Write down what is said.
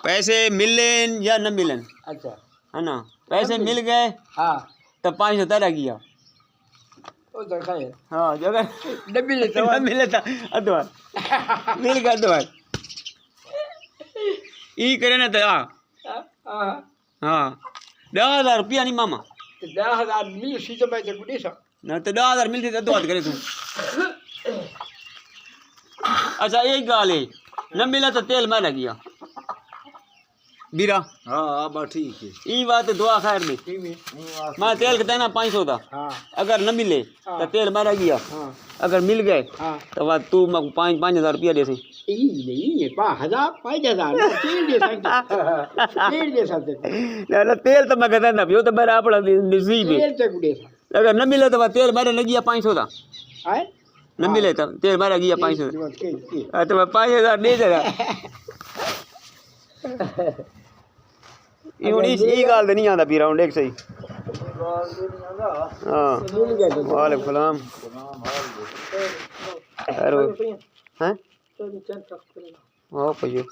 पैसे मिलन या न मिलन, अच्छा है ना। पैसे मिल गए हाँ तो 500 तेरा गया। वो तो खाए हाँ जगह न मिले तो न मिले था अदवा मिल गया अदवा ई करे ना तो हाँ 10,000 रुपया नहीं मामा 10,000 मिल सी तो मैं तो गुडी सा ना तो 10,000 मिलती तो अदवा करे तू। अच्छा एक गाल है न मिला तो तेल मैं लग गया बीरा। हाँ बस ठीक है ई बात दुआ खैर दी मैं तेल कहता ना 500 था। हाँ अगर न मिले हाँ। तो तेल मारा गया। हाँ अगर मिल गए हाँ तो बाद तू मग 5,000 रुपया दे सी। नहीं है 5,000 तेल दे सकते ना तेल तो मैं कहता ना पियो तो मेरा अपना नसीब है। तेल से गुडी सा अगर न मिले तो बाद तेल मारे लग गया 500 था। है न मिले तो तेल मारा गया 500 तो मैं 5,000 दे देगा। ई गाल नहीं आता पी राउंड एक सही। हाँ वालेकुम सलाम हैं हाँ भैया